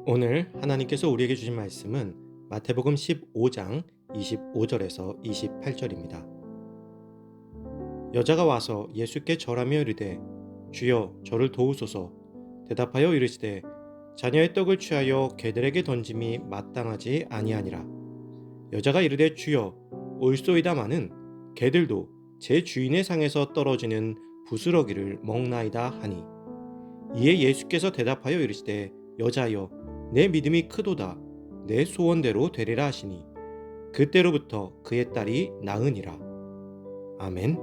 오늘 하나님께서 우리에게 주신 말씀은 마태복음 15장 25절에서 28절입니다. 여자가 와서 예수께 절하며 이르되 주여 저를 도우소서. 대답하여 이르시되 자녀의 떡을 취하여 개들에게 던짐이 마땅하지 아니하니라. 여자가 이르되 주여 올소이다마는 개들도 제 주인의 상에서 떨어지는 부스러기를 먹나이다 하니. 이에 예수께서 대답하여 이르시되 여자여 내 믿음이 크도다. 내 소원대로 되리라 하시니 그때로부터 그의 딸이 나으니라. 아멘.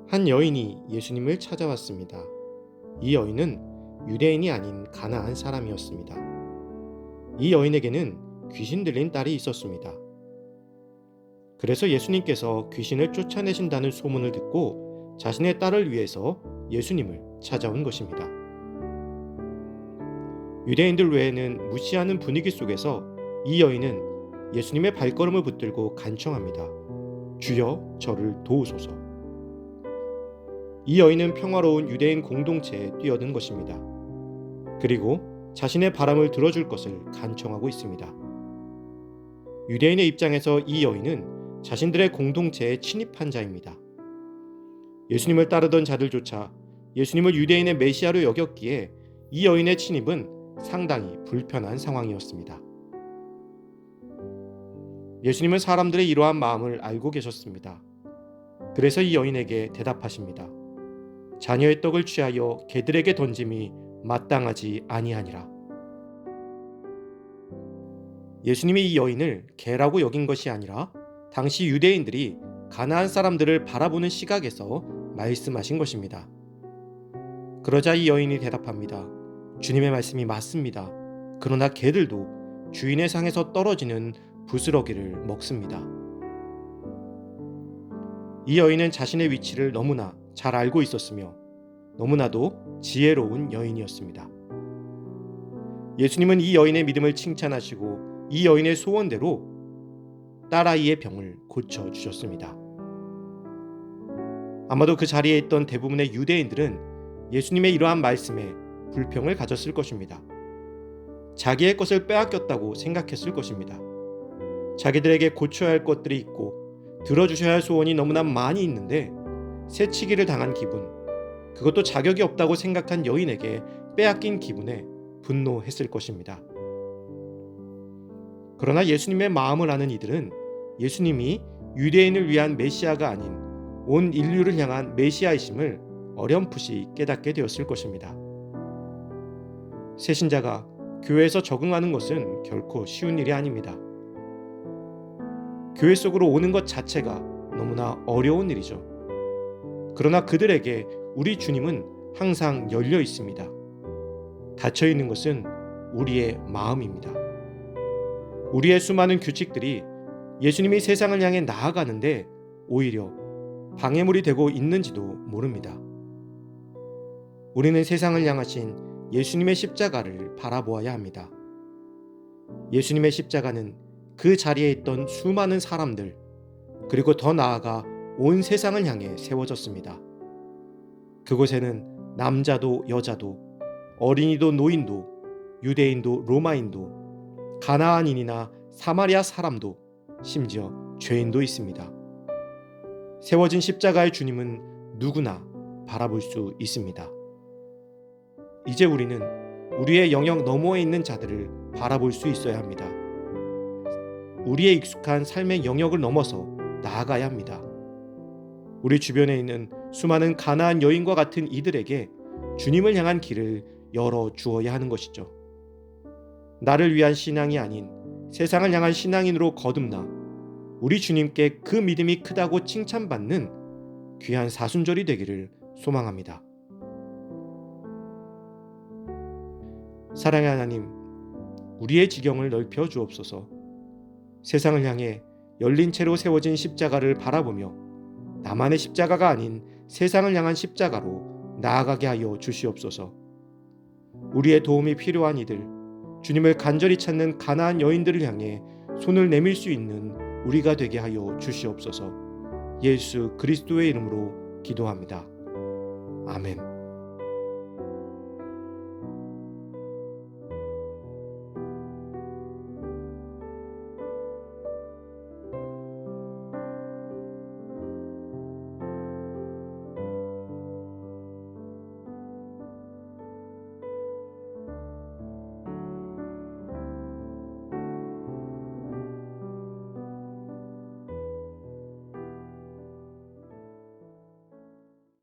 한 여인이 예수님을 찾아왔습니다. 이 여인은 유대인이 아닌 가나안 사람이었습니다. 이 여인에게는 귀신 들린 딸이 있었습니다. 그래서 예수님께서 귀신을 쫓아내신다는 소문을 듣고 자신의 딸을 위해서 예수님을 찾아온 것입니다. 유대인들 외에는 무시하는 분위기 속에서 이 여인은 예수님의 발걸음을 붙들고 간청합니다. 주여 저를 도우소서. 이 여인은 평화로운 유대인 공동체에 뛰어든 것입니다. 그리고 자신의 바람을 들어줄 것을 간청하고 있습니다. 유대인의 입장에서 이 여인은 자신들의 공동체에 침입한 자입니다. 예수님을 따르던 자들조차 예수님을 유대인의 메시아로 여겼기에 이 여인의 침입은 상당히 불편한 상황이었습니다. 예수님은 사람들의 이러한 마음을 알고 계셨습니다. 그래서 이 여인에게 대답하십니다. 자녀의 떡을 취하여 개들에게 던짐이 마땅하지 아니하니라. 예수님이 이 여인을 개라고 여긴 것이 아니라 당시 유대인들이 가나안 사람들을 바라보는 시각에서 말씀하신 것입니다. 그러자 이 여인이 대답합니다. 주님의 말씀이 맞습니다. 그러나 개들도 주인의 상에서 떨어지는 부스러기를 먹습니다. 이 여인은 자신의 위치를 너무나 잘 알고 있었으며 너무나도 지혜로운 여인이었습니다. 예수님은 이 여인의 믿음을 칭찬하시고 이 여인의 소원대로 딸아이의 병을 고쳐주셨습니다. 아마도 그 자리에 있던 대부분의 유대인들은 예수님의 이러한 말씀에 불평을 가졌을 것입니다. 자기의 것을 빼앗겼다고 생각했을 것입니다. 자기들에게 고쳐야 할 것들이 있고 들어주셔야 할 소원이 너무나 많이 있는데 새치기를 당한 기분, 그것도 자격이 없다고 생각한 여인에게 빼앗긴 기분에 분노했을 것입니다. 그러나 예수님의 마음을 아는 이들은 예수님이 유대인을 위한 메시아가 아닌 온 인류를 향한 메시아이심을 어렴풋이 깨닫게 되었을 것입니다. 새신자가 교회에서 적응하는 것은 결코 쉬운 일이 아닙니다. 교회 속으로 오는 것 자체가 너무나 어려운 일이죠. 그러나 그들에게 우리 주님은 항상 열려 있습니다. 닫혀 있는 것은 우리의 마음입니다. 우리의 수많은 규칙들이 예수님이 세상을 향해 나아가는데 오히려 방해물이 되고 있는지도 모릅니다. 우리는 세상을 향하신 예수님의 십자가를 바라보아야 합니다. 예수님의 십자가는 그 자리에 있던 수많은 사람들, 그리고 더 나아가 온 세상을 향해 세워졌습니다. 그곳에는 남자도 여자도, 어린이도 노인도, 유대인도 로마인도, 가나안인이나 사마리아 사람도, 심지어 죄인도 있습니다. 세워진 십자가의 주님은 누구나 바라볼 수 있습니다. 이제 우리는 우리의 영역 너머에 있는 자들을 바라볼 수 있어야 합니다. 우리의 익숙한 삶의 영역을 넘어서 나아가야 합니다. 우리 주변에 있는 수많은 가나안 여인과 같은 이들에게 주님을 향한 길을 열어 주어야 하는 것이죠. 나를 위한 신앙이 아닌 세상을 향한 신앙인으로 거듭나 우리 주님께 그 믿음이 크다고 칭찬받는 귀한 사순절이 되기를 소망합니다. 사랑의 하나님, 우리의 지경을 넓혀 주옵소서. 세상을 향해 열린 채로 세워진 십자가를 바라보며 나만의 십자가가 아닌 세상을 향한 십자가로 나아가게 하여 주시옵소서. 우리의 도움이 필요한 이들, 주님을 간절히 찾는 가나안 여인들을 향해 손을 내밀 수 있는 우리가 되게 하여 주시옵소서. 예수 그리스도의 이름으로 기도합니다. 아멘.